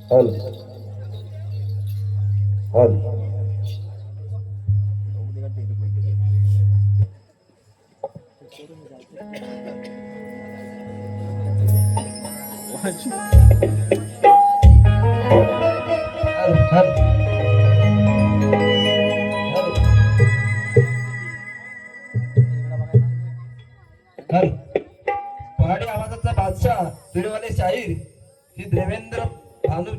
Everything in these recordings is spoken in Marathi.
हल हल पहाडी आवाजाचा बादशाह पिढीवाले शाहीर श्री देवेंद्र भानू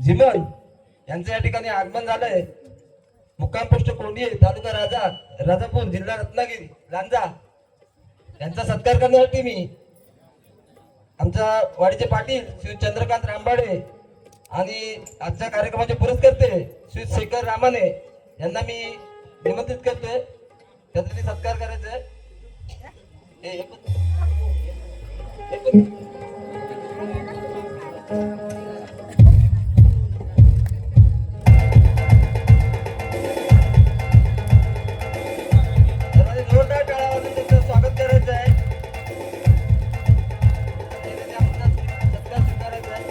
जिमन यांचं या ठिकाणी आगमन झालंय. मुक्काम पोस्ट कोंडी तालुका राजापूर जिल्हा रत्नागिरी लांजा यांचा सत्कार करण्यासाठी मी आमच्या वाडीचे पाटील श्री चंद्रकांत रामबाडे आणि आजच्या कार्यक्रमाचे पुरस्कर्ते श्री शेखर रामाने यांना मी निमंत्रित करतोय. त्यासाठी सत्कार करायचा आहे. जोरदार टाळ्या वाजवून त्यांचं स्वागत करायचं आहे. सत्कार स्वीकारायचा आहे.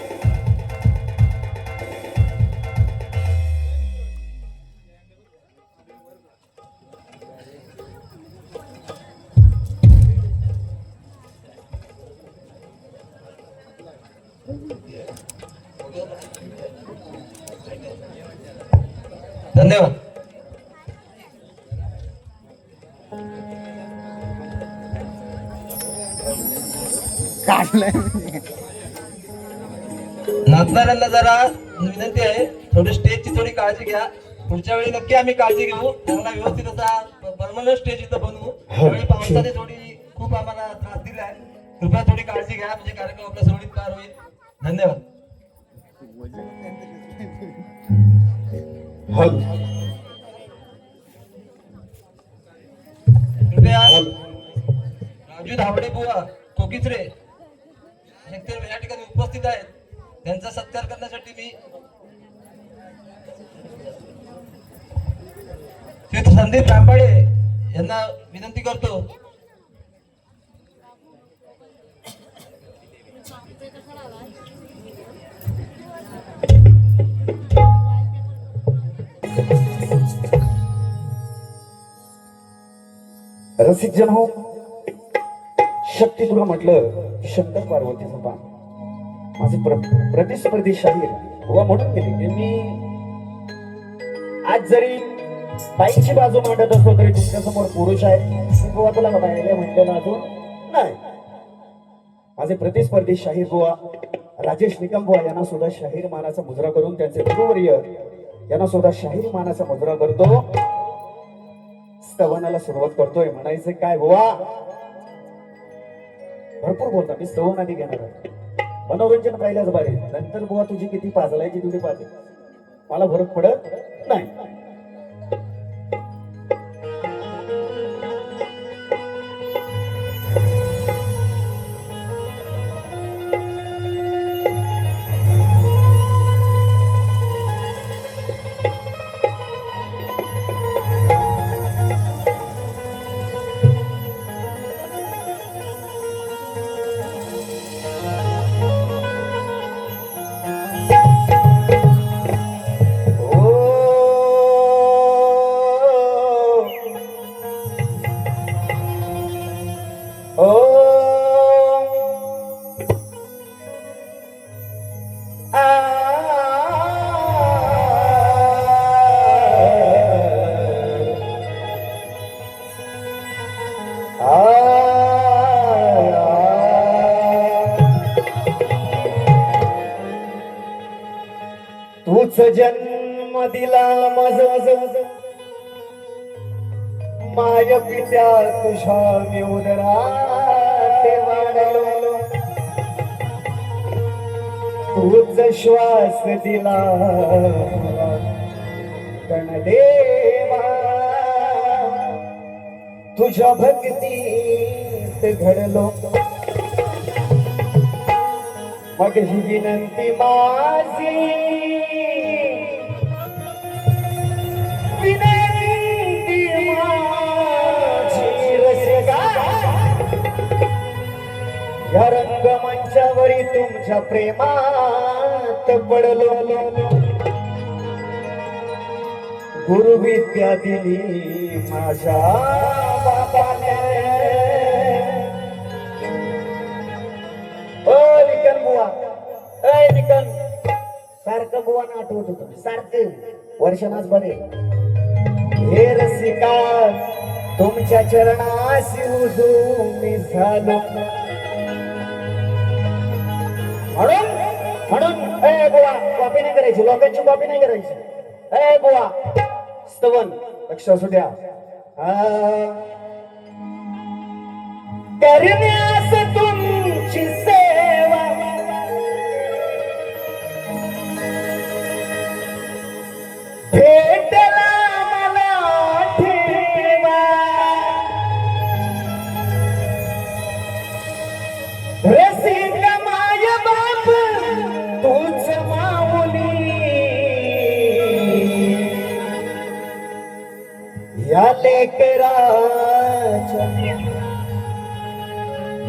धन्यवाद. नाचणाऱ्यांना जरा विनंती आहे, थोडी स्टेजची थोडी काळजी घ्या. पुढच्या वेळी नक्की आम्ही काळजी घेऊ. चांगला व्यवस्थित असा परमनंट स्टेज इथं बनवू. त्यावेळी पावसाने थोडी खूप आम्हाला त्रास दिलाय. कृपया थोडी काळजी घ्या, म्हणजे कार्यक्रम आपला सुरळीत पार होईल. धन्यवाद. कृपया राजू धावडे बुवा कोकिचरे या ठिकाणी उपस्थित आहेत. त्यांचा सत्कार करण्यासाठी मी श्री संदीप रामबाडे यांना विनंती करतो. रसिक जन हो, शक्ती तुला म्हटलं शंकर पार्वतीचं पान. माझे प्रतिस्पर्धी शाहीर बुवा म्हणून गेले की मी आज जरी बाईची बाजू मांडत असलो तरी तुमच्या समोर पुरुष आहे. बुवा तुला बायला म्हटलेलं अजून नाही. माझे प्रतिस्पर्धी शाहीर बुवा राजेश निकम बुवा यांना सुद्धा शाहीर मानाचा मुजरा करून, त्यांचे गुरुवर्य यांना सुद्धा शाहीर मानाचा मुजरा करतो. स्तवनाला सुरुवात करतोय. म्हणायचं काय बुवा, भरपूर बोलता. मी स्तवन आधी घेणार आहे. मनोरंजन पाहिल्याच बारे, नंतर बुवा तुझी किती पाजलायची तुझी पाजल मला फरक पडत नाही. तूच जन्म दिला मज माय पित्या तुझ्या मी उदरात वाढलो. तूच श्वास दिला गणदेवा, तुझ्या भक्तीत घडलो. मग ही विनंती माझी, विनंती माझी रसिका, या रंगमंचावरी तुमच्या प्रेमात पायात पडलो गुरु विद्या दिली माझ्या बापाने ओ निकन बुवा ए निकन सारखं बुवाना आठवत होतं सारखं वर्षानाच बरे हे रसिका तुमच्या चरणाशी उजू मी झालो म्हणून म्हणून ए बुवा कॉपी नाही करायची लोकांची कॉपी नाही करायची ए बुवा स्तवन लक्ष असू द्या करण्यास तुमची सेवा भेटला मला ठेवा रसिक माय बाप तूच माऊली या लेकराच्या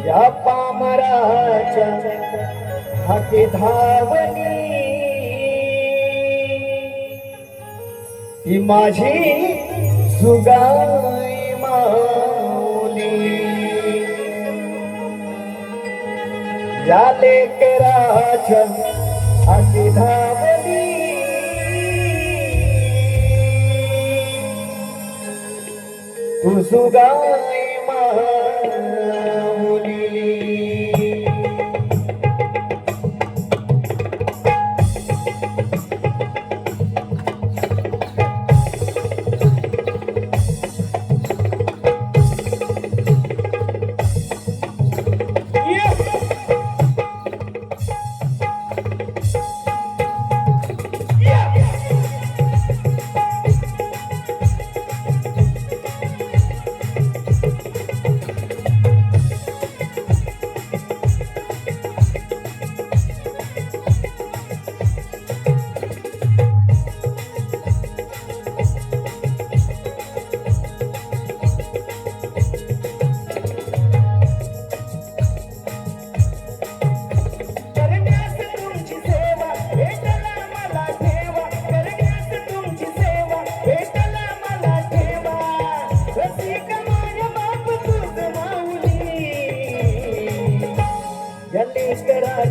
या पामराच्या हाती धावली ही माझी सुगाई माऊली या लेकराच्या हाती धावली तू सुगाई माऊली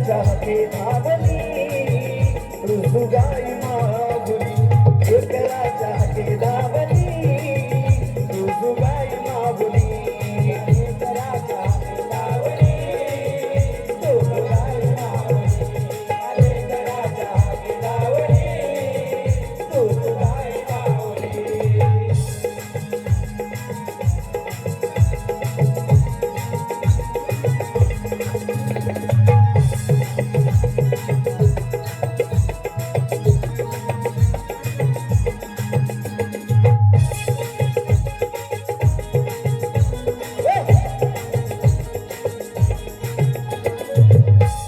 चाहते धावली रुसुगाई मागुली लेकरा चाहते धावली रुसुगाई मागुली लेकरा चाहते धावली रुसुगाई मागुली लेकरा चाहते धावली रुसुगाई मागुली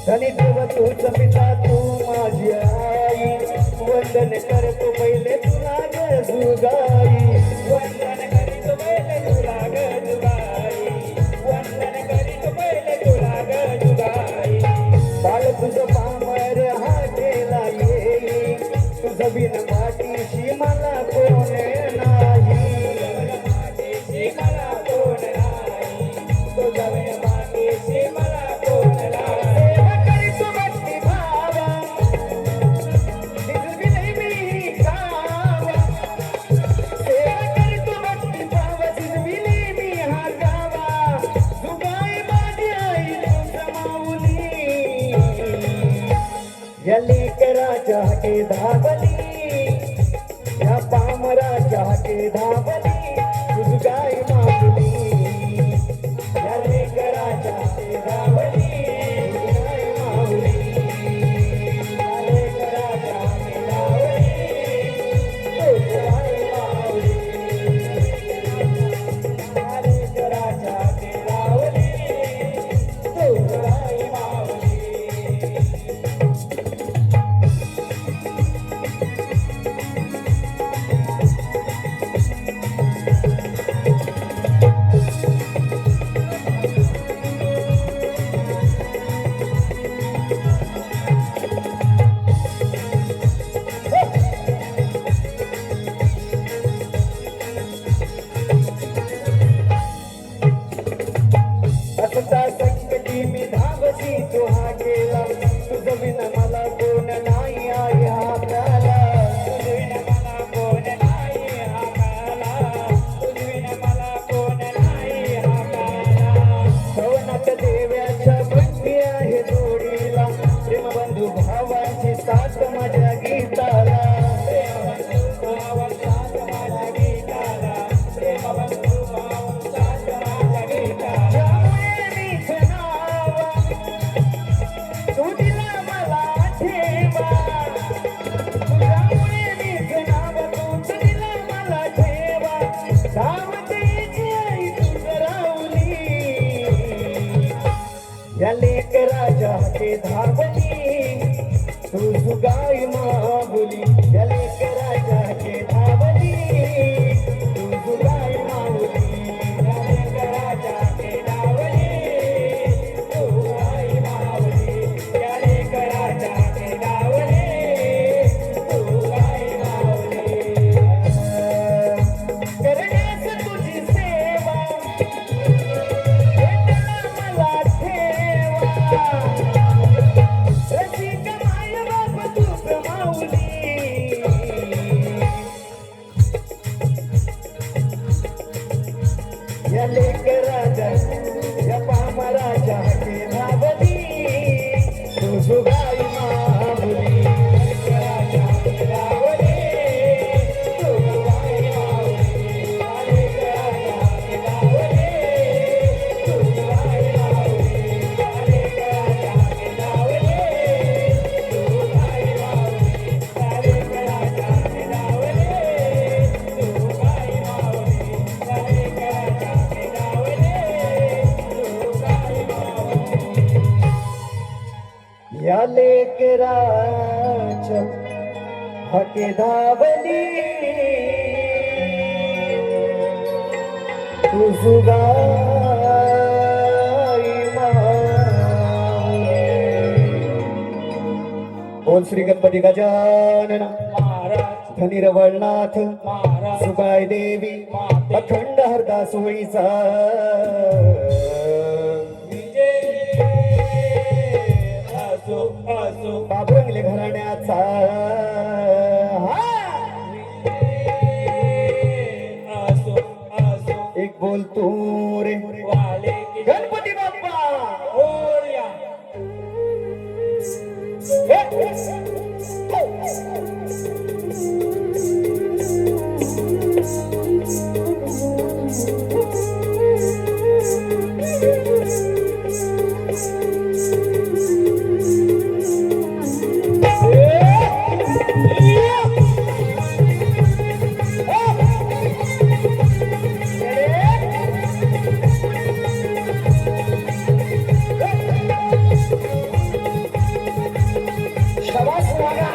धनी देव तूच पिता तू माझी आई वंदन करतो पहिले तुला ग जुगाई वंदन करीतो पहिले तुला ग जुगाई वंदन करीतो पहिले तुला ग जुगाई बाळ तुझं पामर हा केला येई तुझं बिन मातीशी मला कोण नाही मातीशी मला कोण नाही तुझं बिन मातीशी मला कोण नाही या लेकराच्या के धावली या पामराच्या के धावली तुझ गाय मागली या लेकराच्या के धावली गाय मागली या लेकराच्या के धावली तुझ गाय मागली या लेकराच्या के धावली तुझ गाय मागली भावाची साथ माझ्या गीताला ज्यामुळे मीच नावा तू दिला मला ठेवा ज्यामुळे मीच नावा तूच दिला मला ठेवा सावतेची आई तुझ रावली या लेक राजा के धावली तू गाय माऊली या लेक राजा के धावली तू गाय माऊली या लेक राजा के धावली तू गाय माऊली या लेक राजा के धावली तू गाय माऊली करण्यास तुझी सेवा मला ठेवा रसिक माय बाप तू माऊली या लेक राजा या पाम राजा के धावली तू गाय माऊली लेक राजा के धावली तू गाय माऊली या लेक राजा के धावली तू गाय माऊली या लेक राजा के धावली तू गाय माऊली या लेक राजा के धावली तू गाय माऊली या लेक राजा के धावली तू गाय माऊली या लेकराच्या हके धावली तुझ गाय माऊली बोल श्री गणपती गजानन महाराज धनी रवळनाथ महाराज सुगाय देवी अखंड हरदास सोयीचा बाबरंगले घराण्याचा एक बोल तू रे गणपती बाप्पा शाबास वागा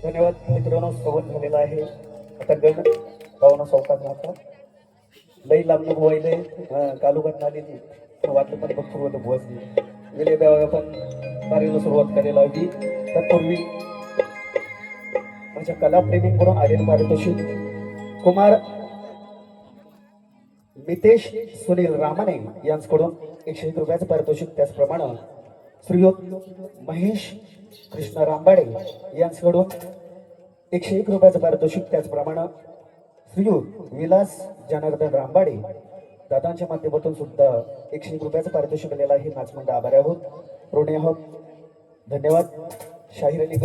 धन्यवाद मित्रांनो सवत झालेला आहे आता गण पाहुणा चौकात राहतात लई लांब बोवायले कालू घटना आलेली पण वाटलं पण बघतो होतं बोसली गेले तेव्हा आपण कार्याला सुरुवात करायला हवी तत्पूर्वी माझ्या कलाप्रेमींकडून आलेले पारितोषिक कुमार मितेश सुनील रामाने यांच्याकडून 101 रुपयाचं पारितोषिक त्याचप्रमाणे श्रीयुत महेश कृष्ण रामबाडे यांच्याकडून 101 रुपयाचं पारितोषिक, त्याचप्रमाणे श्रीयुत विलास जनार्दन रामबाडे दादांच्या माध्यमातून सुद्धा 101 रुपयाचं पारितोषिक आलेलं आहे. नाचमंडळ आभारी आहोत, ऋणी आहोत, धन्यवाद. शाहीर अली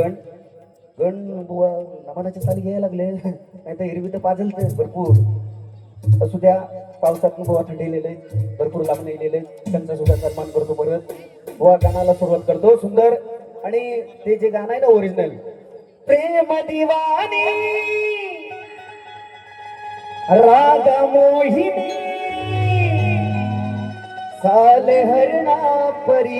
गण बुवा नमानाचे चाली घ्यायला लागले, नाही तर एरवी तर पाजलते भरपूर. असू द्या, पावसात बुवा थंडलेले भरपूर लांब नेलेले, त्यांचा सुद्धा सन्मान करतो. परत बुवा गाण्याला सुरुवात करतो. सुंदर. आणि ते जे गाणं आहे ना ओरिजिनल, प्रेम दिवानी राग मोहिनी साले हरणा परी,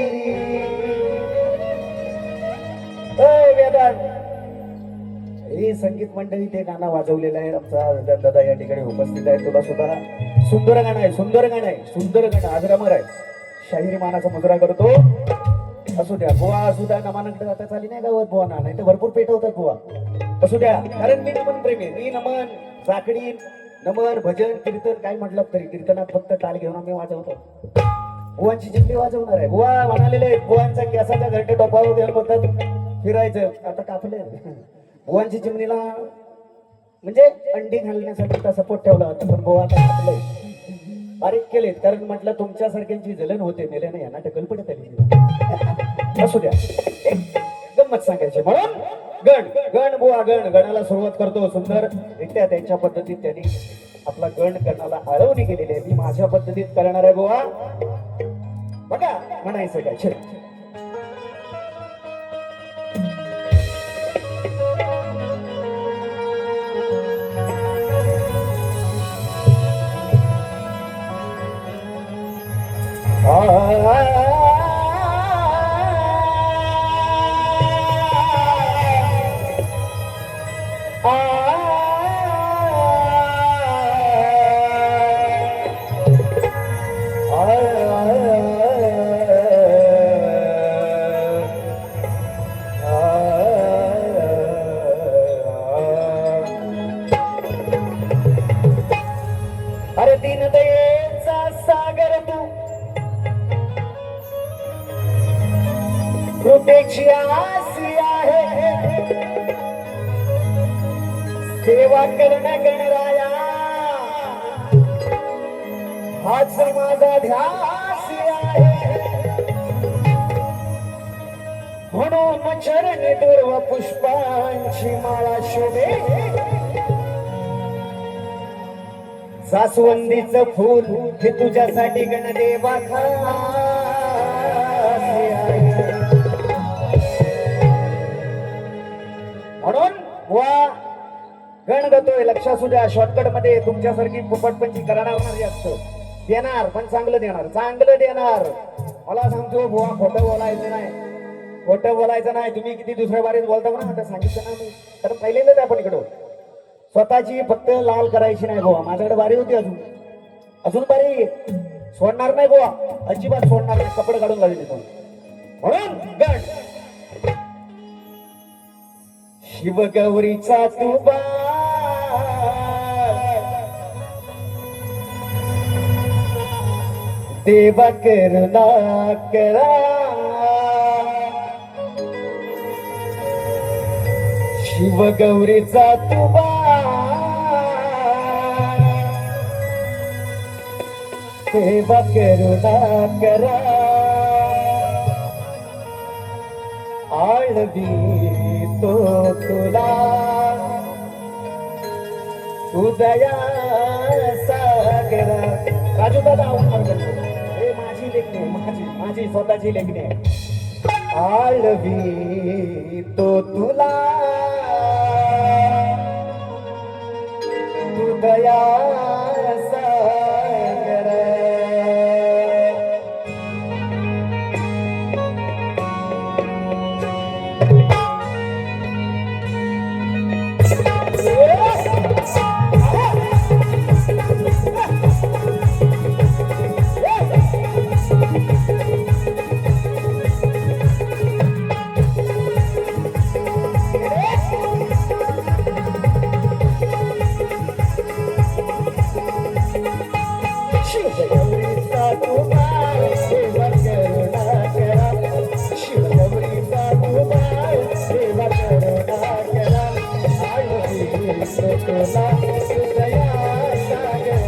हे संगीत मंडळी ते गाणं वाजवलेलं आहे. आमचा दादा या ठिकाणी उपस्थित आहे. तुला सुद्धा सुंदर गाणं आहे, सुंदर गाणं आहे, सुंदर गाणं आजरामर आहे. शाहिरी मानाचा मुजरा करतो. असू द्या बुवा, सुद्धा नमानाकडे आता चाली नाही गावात बुवा ना, नाही तर भरपूर पेटवतात बुवा. असू द्या, कारण मी नमन प्रेमी, मी नमन जाकडी नमन भजन कीर्तन काय म्हटलं तरी कीर्तनात फक्त टाल घेऊन आम्ही वाजवतो. बुवांची चिमणी वाजवणार आहे. बुवा म्हणालेले बुवांचा केसाच्या घरटे टोपावर घेऊन बघतात फिरायचं. आता कापले बुवांची चिमणीला म्हणजे अंडी घालण्यासाठी सपोर्ट ठेवला होता, पण बुवा आता कापलंय, बारीक केलेत. कारण म्हटलं तुमच्यासारख्यांची जलन होते, मेले नाही यांना टकल पडत आली. असू द्या, एक गंमत सांगायची म्हणून गण बुवा गणाला सुरुवात करतो. सुंदर रित्या त्यांच्या पद्धतीत त्यांनी आपला गणाला आळवणी केलेली आहे. मी माझ्या पद्धतीत करणार आहे बुवा. बघा म्हणायचं काय छे. अरे दीनदयेचा सागर तू, कृपेची आसी आहे, सेवा करणं गणराया हाच माझा ध्यास आहे. म्हणून चरण दुर्व पुष्पांची माळा शोभे, जास्वंदीचं फूल हे तुझ्यासाठी गणदेवा म्हणून बुवा गण गातोय. लक्षात असू द्या, शॉर्टकट मध्ये तुमच्यासारखी फुपटपंची करणार नाही असतं. देणार पण चांगलं देणार, चांगलं देणार. मला सांगतो बुवा, खोटं बोलायचं नाही, खोटं बोलायचं नाही. तुम्ही किती दुसऱ्या बारीत बोलता ना, आता सांगितलं ना मी, तर पहिल्यांदाच आपण इकडं स्वतःची फक्त लाल करायची नाही बुवा. माझ्याकडे बारी होती, अजून बारी सोडणार नाही बुवा, अजिबात सोडणार नाही. कपडे काढून घालून म्हणून गण शिवगौरीचा तुबा देवा करुणा करा, शिवगौरीचा तुबा देवा करुणा करा, आळवी तो तुला उदया सागरा. राजू दादा हे माझी लेखणी, माझी स्वतःची लेखणी. आळवी तो तुला उदया सागरा. तुला तुझया सागर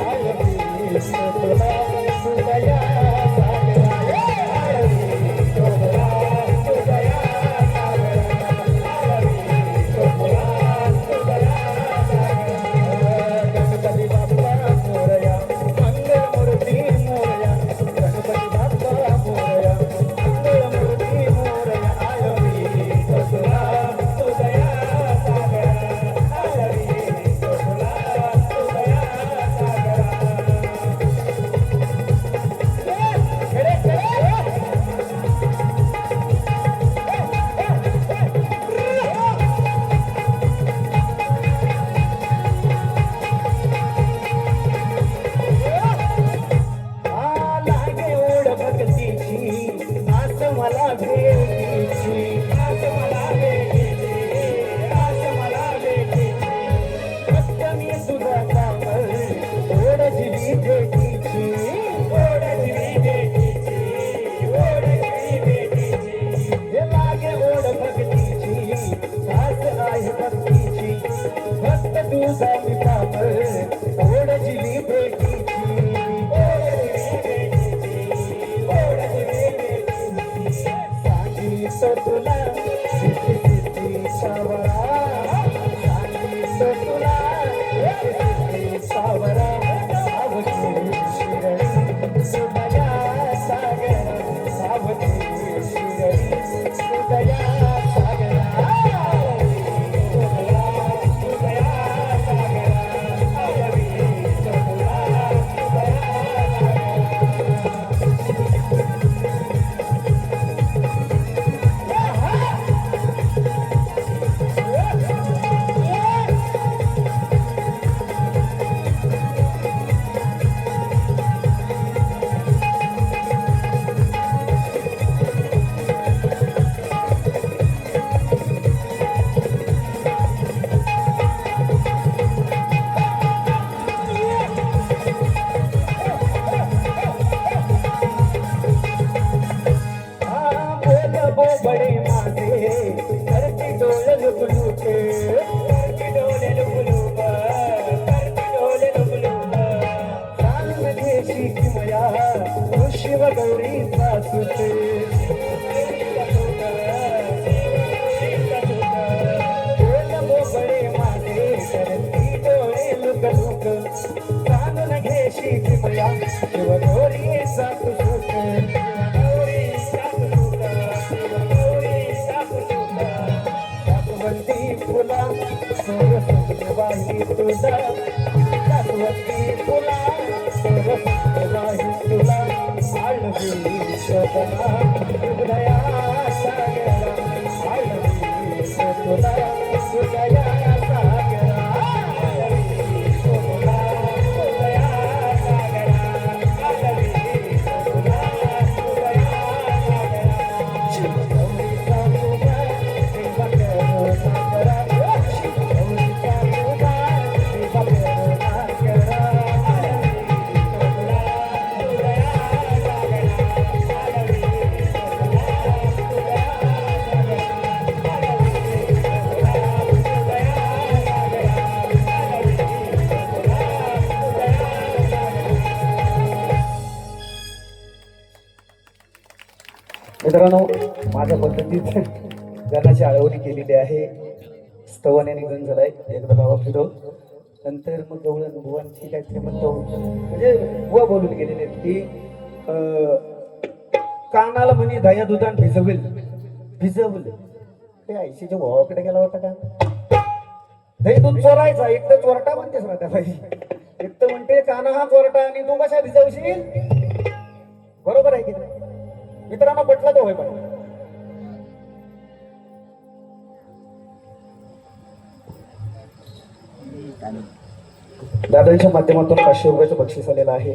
आळवी तुला तुझया सागर आळवी तुला तुझया सागर आळवी तुला तुझया सागर गणपती बाप्पा मोरया मंगळमूर्ती मोरया गणपती बाप्पा मोरया मंगळमूर्ती मोरया आळवी तुला तुझया सागर आळवी तुला तुझया सागर लागे ओढ भक्तीची आस मला भेटीची आस मला भेटीची आस मला भेटीची फक्त मी तुझा कामल ओढ दिली भेटीची ओढ दिली भेटीची ओढ दिली भेटीची हे लागे ओढ भक्तीची आस आहे भक्तीची फक्त तुझा मी कामल ओढ दिली भेटीची तुला सिद्धी सावरा तुला सिद्धी सावरा सावधी शिरडी सुदया सागर सावधी शिरडी सुदया सागर सुदया सागर आळवी तुला सुदया बड़े माथे करती डोले लुक करती डोले लुक करती डोले लुक कान मध्ये शिकमया शिव गौरी सासुते बड़े माथे करती डोले लुक कान मध्ये शिकमया शिव गौरी सासुते फुला सरस्वती तुला सरस्वती फुला सरस्वती तुला आळवी शोधना हृदया सागरा आळवी तुला हृदया सागरा आळवी तुला हृदया सागरा आळवी तुला हृदया सागरा शिवगौरी सासुबा मित्रांनो, माझ्या पद्धतीत गाण्याची आळवणी केलेली आहे. स्तवाने निघून झालाय एकदा भावा फिरव नंतर मग गवळण भुवांची काहीतरी म्हणतो म्हणजे बुवा बोलून गेलेले ती कानाला म्हणे दया दुधान भिजवल ते आईशीच्या भावाकडे गेला होता का दही दूध चोरायचा एक तर चोरटा म्हणतेस ना त्या बाई एक तर म्हणते काना हा चोरटा आणि तू कशा भिजवशील बरोबर आहे की नाही मित्रांनो पटला तो होय पण दादांच्या माध्यमातून 500 रुपयाचं बक्षीस आलेलं आहे.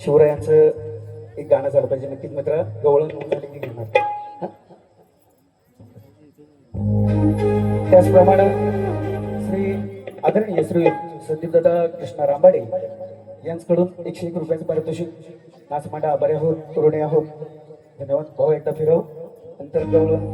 शिवरायांचं एक गाणं झालं पाहिजे नक्कीच मित्र गवळण झाले की घेणार. त्याचप्रमाणे श्री आदरणीय श्री संदीपदादा कृष्णा रांबाडे यांच्याकडून 101 रुपयाचं पारितोषिक. नाचमांडा बरे आहोत तरुणी आहोत. धन्यवाद भाऊ. एकदा फिरव नंतर गवळण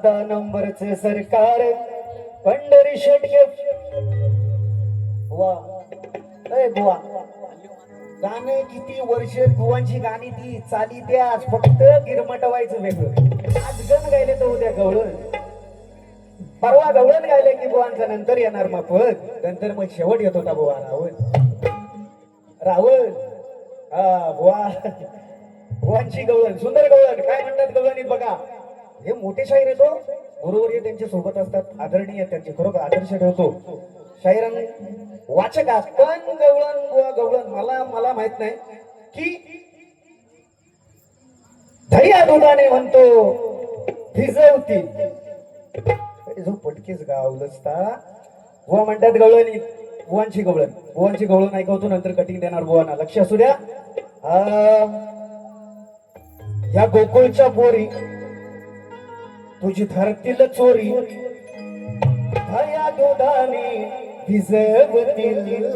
आता नंबरचे सरकार पंढरी शेटके बुवा ए बुवा गाणे किती वर्ष बुवांची गाणी ती चाली द्या फक्त गिरमटवायचं वेगळं आज गण गायले तर उद्या गवळण परवा गवळण गायले की बुवांचा नंतर येणार माफक नंतर मग शेवट येत होता बुवा रावण रावण हा बुवा बुवांची गवळण सुंदर गवळण काय म्हणतात गवळणीत बघा हे मोठे शाहीर येतो बरोबर हे त्यांच्या सोबत असतात आदरणीय त्यांचे खरोखर आदर्श ठेवतो शाहिरां वाचकात पण गवळण बुवा गवळण मला माहित नाही की धैया दुधाने म्हणतो भिजवतील जो पटकेच गावलंचता बुवा म्हणतात गवळणी बुवांची गवळण ऐकवतो नंतर कटिंग देणार बुवांना लक्ष असू द्या या गोकुळच्या पोरी तुझी धरतील चोरी धया दुधाने भिजवतील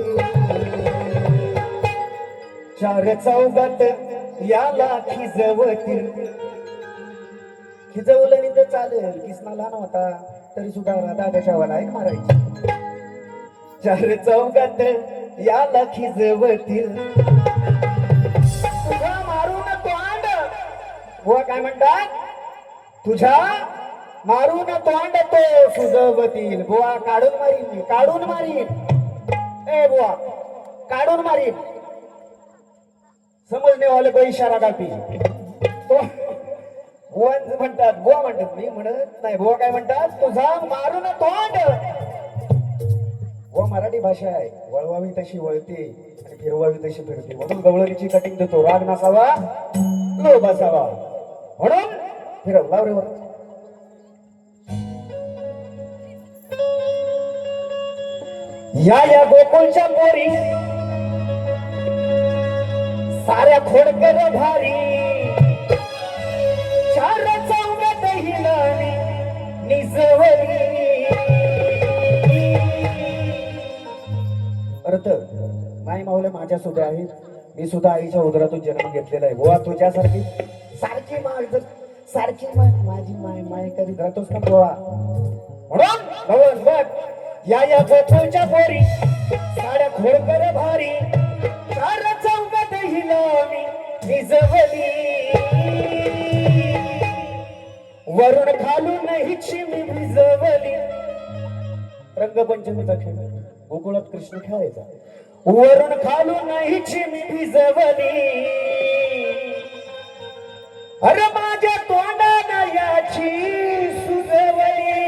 चार चौघात याला खिजवतील खिजवलं नाही तर चालेल किसना लहान होता तरी सुद्धा राधा त्याच्यावर ऐक मारायची चार चौघात याला खिजवतील तुझा मारून तोंड बुवा काय म्हणतात तुझ्या मारून तोंड तो सुजवतील बुवा काढून मारीन ए बुवा काढून मारीन समजणे वाले को इशारा कापी तो बुवा म्हणतात मी म्हणत नाही बुवा काय म्हणतात तुझा मारून तोंड बुवा मराठी भाषा आहे वळवावी तशी वळते आणि फिरवावी तशी फिरते म्हणून गवळणीची कटिंग देतो राग नसावा लोभ असावा म्हणून फिरव लावरेवर या गोकुळच्या पोरी साऱ्या खोडकर भारी चार चौघात हिलानी निजवली अर्थ नाही मावले माझ्या सुद्धा आहेत मी सुद्धा आईच्या उदरातून जन्म घेतलेला आहे बुवा तुझ्यासारखी सारखी माझी माय कधी राहतोस ना बुवा म्हणून बघ या गोकुळच्या पोरी साड्या खोडकर भारी चार चौघात हिलानी निजवली वरून खालून हिची मी भिजवली रंगपंचमीचा खेळ गोकुळात कृष्ण खेळायचा वरून खालून हिची मी भिजवली अरे माझ्या तोंडानं याची सुजवली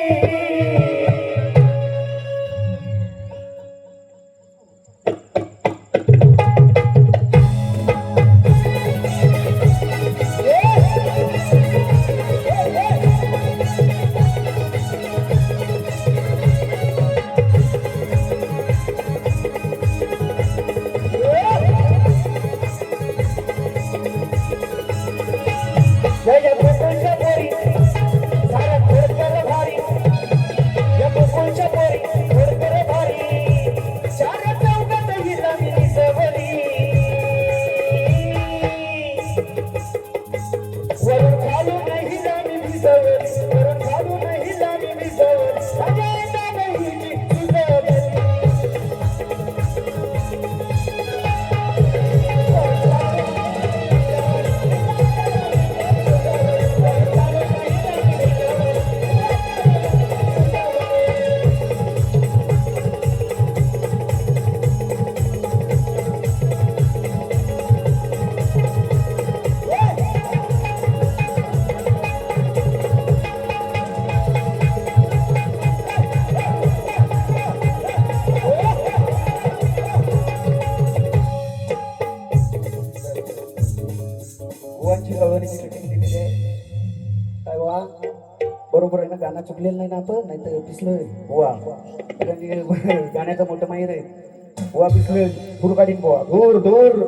बरोबर आहे ना गाणं चुकलेलं नाही ना आपण नाही तर पिसलं बुवा गाण्याचं मोठं माहीर आहे बुवा पिसलं दूर काढीन बुवा दूर दूर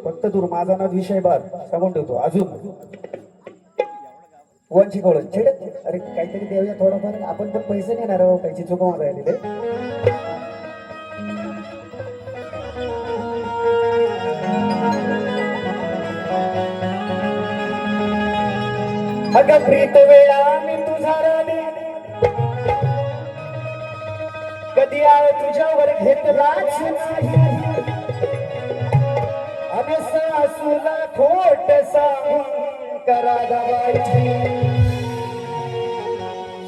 फक्त दूर माझा ना विषय बार सांगून ठेवतो अजून बुवांची कळण छेड अरे काहीतरी देऊया थोडाफार आपण पण पैसे नेणार आहोत काहीची चुकवून राहिलेले अगं प्रीत वेळा मी तुझा राधे कधी आळ तुझ्यावर घेतलाच नाही आणि सासूला खोट सांगून करा दवाई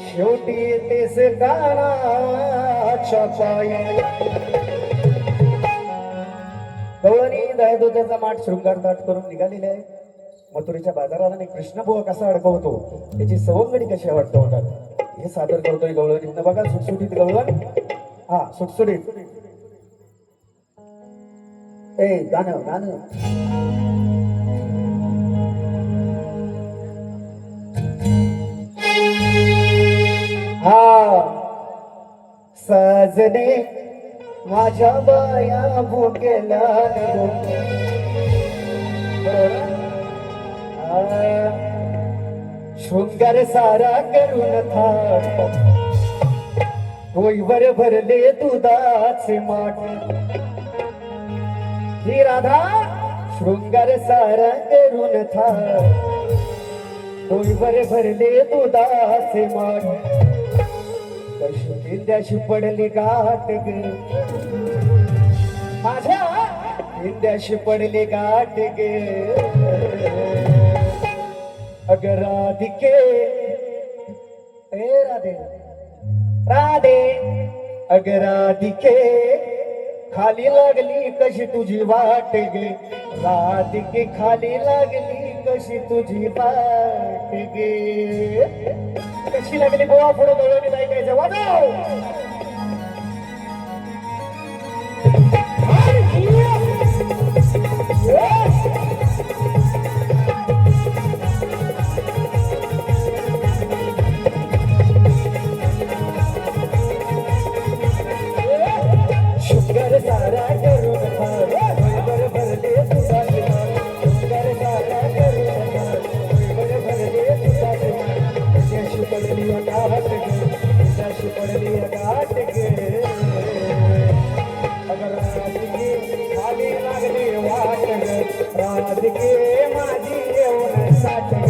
शेवटी तेच कानाच्या पायी गवळणी दह्याचा माठ शृंगार ताट करून निघालेले आहे मथुरेच्या बाजाराला आणि कृष्णबुवा कसा अडकवतो त्याची सवंगडी कशी अडकवतात हे सादर करतोय गवळणीतनं बघा सुटसुटीत गवळण हा सुटसुटीत ए गाणं गाणं हा सजने माझ्या बाया भुकेला शृंगार सारा करून थाट डोईवर भरले दुधाचे माठ ही राधा शृंगार सारा करून थाट डोईवर भरले दुधाचे माठ कशी इंद्याशी पडली गाठ ग माझ्या इंद्याशी पडली गाठ गे अगर राधिके ए राधे राधे अगर राधिके खाली लागली कशी तुझी वाट गे राधिके खाली लागली कशी तुझी वाट गे कशी लागली गोवा पुढे गवळणी नाही काय वाजव शुगर सारा करून बर भरले तुझा शुगर सारा करून बर भरले तुझा त्याशी पडली गाठ गे त्याशी पडली गाठ गे अगर राधिके खाली लागली वाट ग राधिके माझी येऊन साठ ग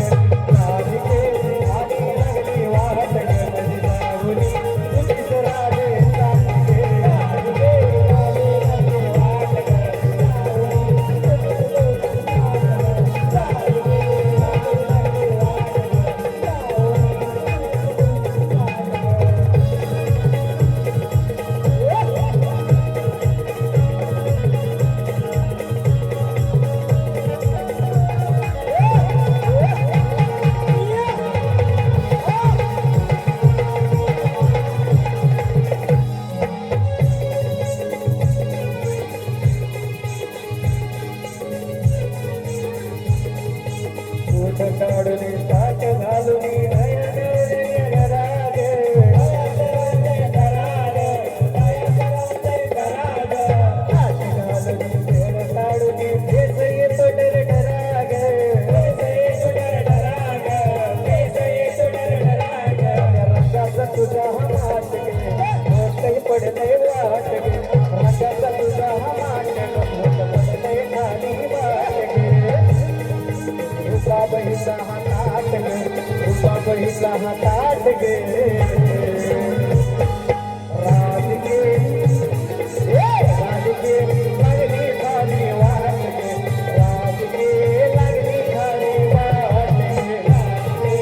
राधिके खाली लागली वाट ग माझी जाऊनी तुझीच राधे साठ गे राधिके खाली लागली वाट ग काढून ताट घालून तुझा माट गे पडले वाट गे रंगाचा तुझा माट पडले खाली वाट गे रूपा बहिला हातात गे रूपा बहिला हातात गे राधिके राधिके लागली खाली वाट गे राधिके लागली खाली वाट गे राधिके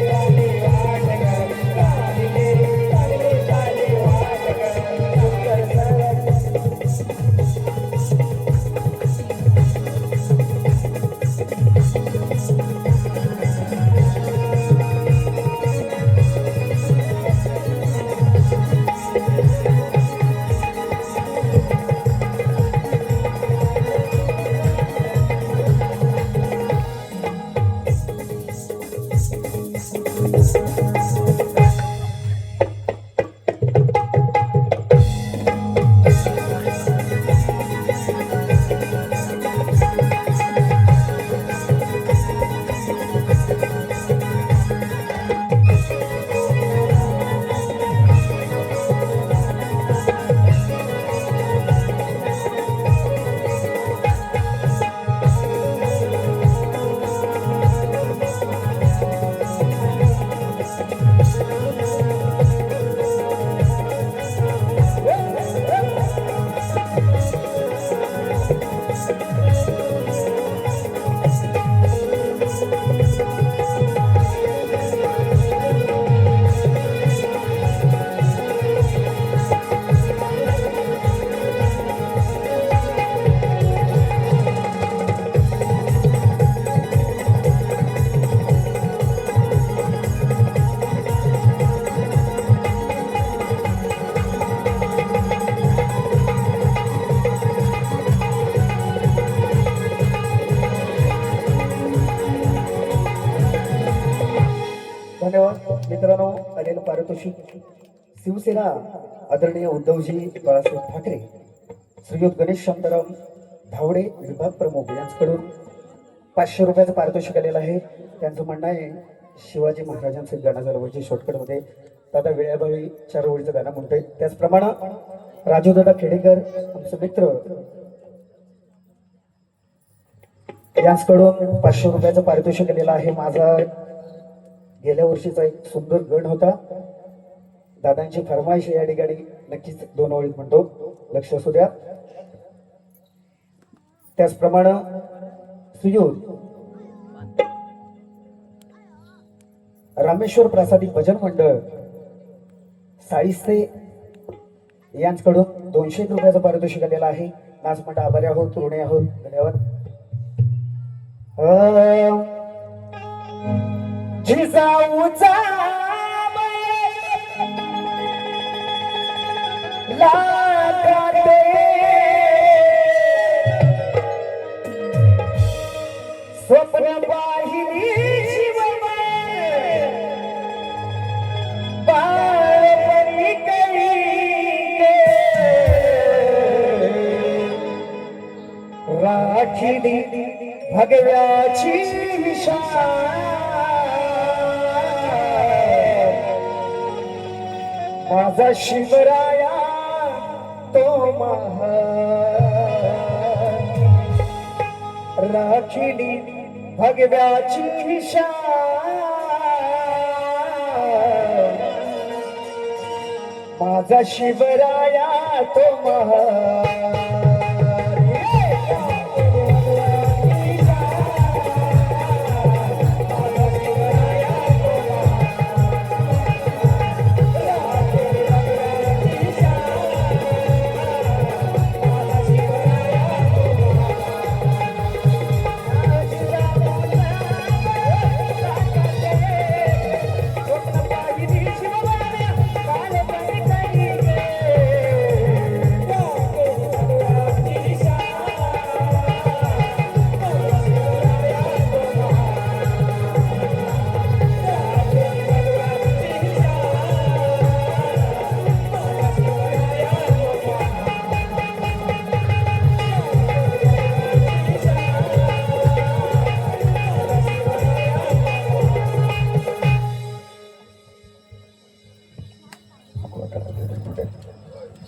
लागली वाट गे राधिके लागली खाली वाट गे पारितोषिक शिवसेना आदरणीय उद्धवजी बाळासाहेब ठाकरे श्रीयुत गणेश शांताराम धावडे विभाग प्रमुख यांच्याकडून 500 रुपयाचं पारितोषिक आलेलं आहे. त्यांचं म्हणणं आहे शिवाजी महाराजांचं गाणं झालं म्हणजे शॉर्टकटमध्ये दादा वेळाभावी 4 ओळीचं गाणं म्हणतोय. त्याचप्रमाणे राजूदादा खेडेकर आमचे मित्र यांच्याकडून 500 रुपयाचं पारितोषिक आलेलं आहे. माझा गेल्या वर्षीचा एक सुंदर गण होता. दादांची फरमाईश या ठिकाणी नक्कीच 2 ओळीत म्हणतो, लक्ष असू द्या. त्याचप्रमाणे सुयोध रामेश्वर प्रसादी भजन मंडळ साळीसे यांच्याकडून 200 रुपयाचं पारितोषिक आलेलं आहे. नाच म्हणता आभारी आहोत, ऋणी आहोत, धन्यवाद. जिजाऊचा लागाते स्वप्न पाहिली शिवबाई बाळपणी कळी राखिली भगव्याची विशाल माझा शिवराया तो महान राखिली भगव्याची शान माझा शिवराया तो महान.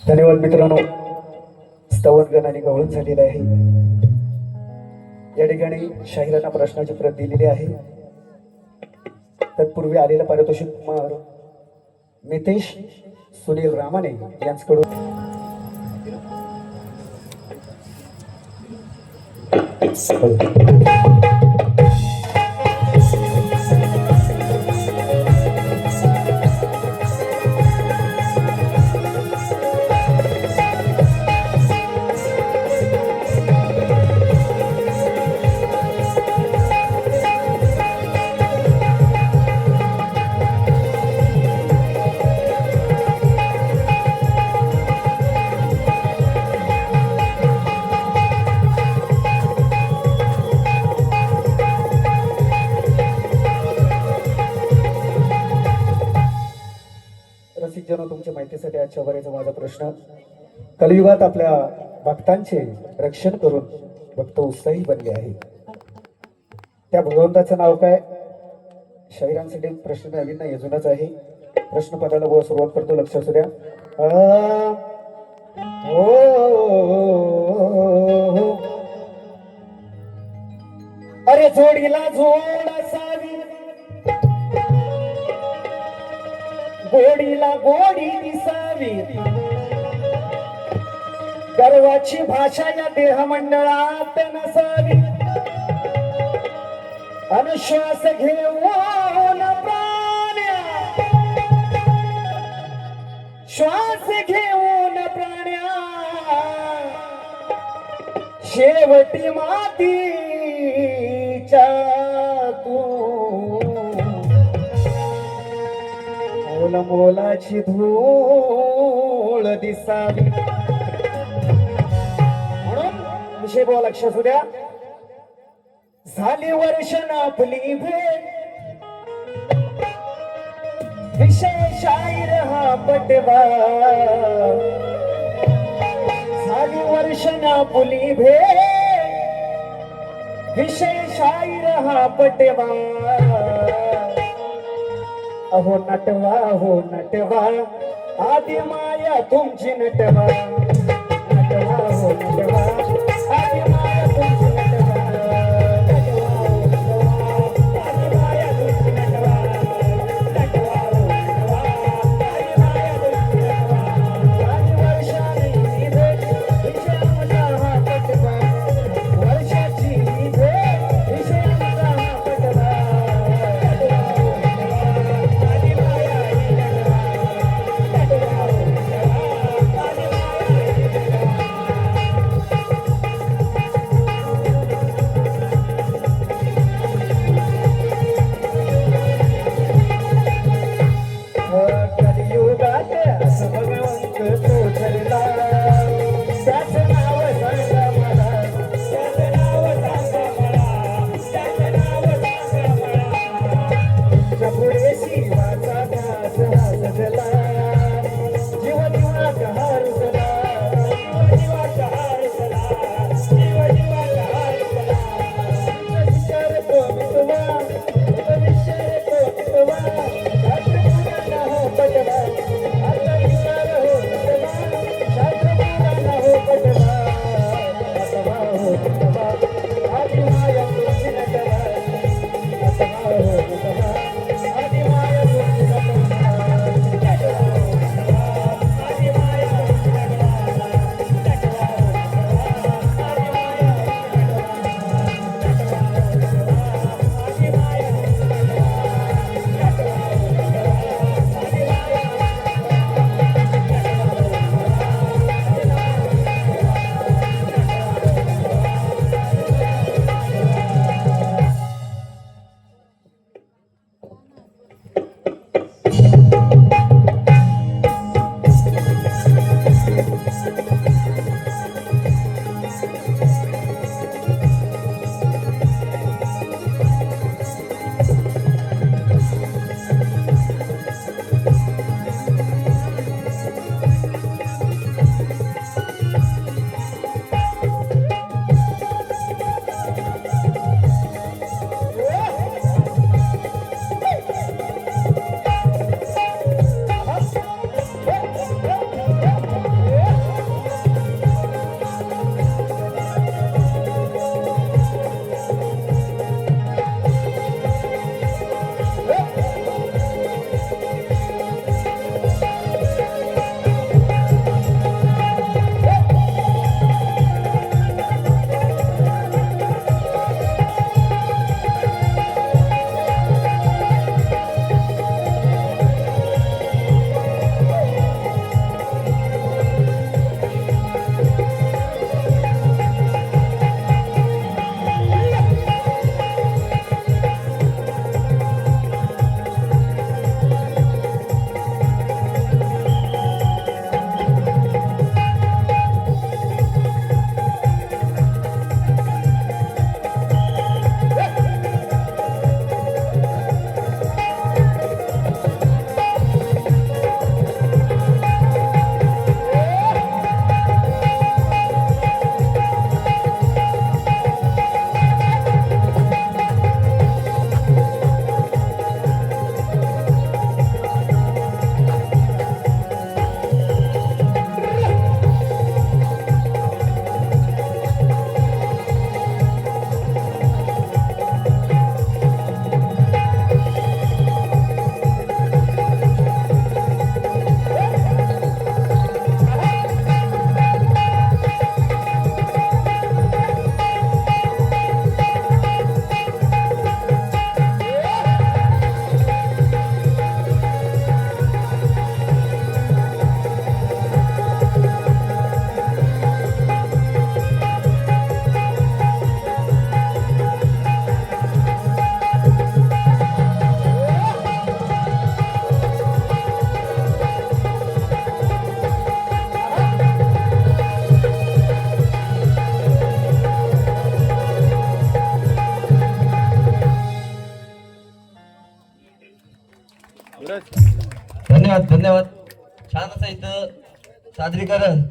धन्यवाद मित्रांनो. स्तवनगणाने गवळण झालेलं आहे. या ठिकाणी शाहिरांना प्रश्नाची प्रत दिलेली आहे. तत्पूर्वी आलेलं पारितोषिक कुमार मितेश सुनील रामाने यांच्याकडून तुमच्या माहितीसाठी आजच्या वरेचा माझा प्रश्न. कलियुगात आपल्या भक्तांचे रक्षण करून भक्त उत्साही बनले आहे, त्या भगवंताचं नाव काय? शाहिरांसाठी प्रश्न नवीन नाही, अजूनच आहे. प्रश्न पदाला सुरुवात करतो, लक्ष असू द्या. अरे जोडीला जोड असावी, गोडीला गोडी दिसावी, गर्वाची भाषा या देहमंडळात नसावी, अनुश्वास घेऊन प्राण्या, श्वास घेऊन प्राण्या, शेवटी मातीच्या तू मोलाची धूळ दिसावी. म्हणून विषय बोला, लक्ष असू द्या. झाली वर्ष आपली भेट, विषय शाहीर हा पटवा झाली वर्षना पुली भे विषय शाहीर हा पटवा अहो नटवा हो नटवा आदि माया तुमची नटवा नटवा हो नटवा आदि माया तुमची नटवा नटवा हो नटवा आदि माया तुमची नटवा नटवा हो नटवा आदि माया तुमची नटवा आदि वर्षाने ही भेट विषय आमचा हा पटवा वर्षाची ही भेट विषय आमचा हा पटवा नटवा हो नटवा आदि माया ही नटवा नटवा हो नटवा आदि माया ही नटवा कलियुगात असं भगवंत तो ठरला त्याचं नाव सांगा मला त्याचं नाव सांगा मला त्याचं नाव सांगा मला तुमच्या पुढे शिवाचा घास हा सजला जीव जीवाचा हार झाला जीव जीवाचा हार झाला जीव जीवाचा हार झाला तुझा विचार तो मिटवा तुझा विचार तो मिटवा शास्त्र मुलांना हो पटवा आता विचार हो मिटवा शास्त्र मुलांना हो पटवा नटवा हो नटवा आदि माया तुमची नटवा नटवा हो नटवा आदि माया तुमची नटवा धन्यवाद. छान असं इथं सादरीकरण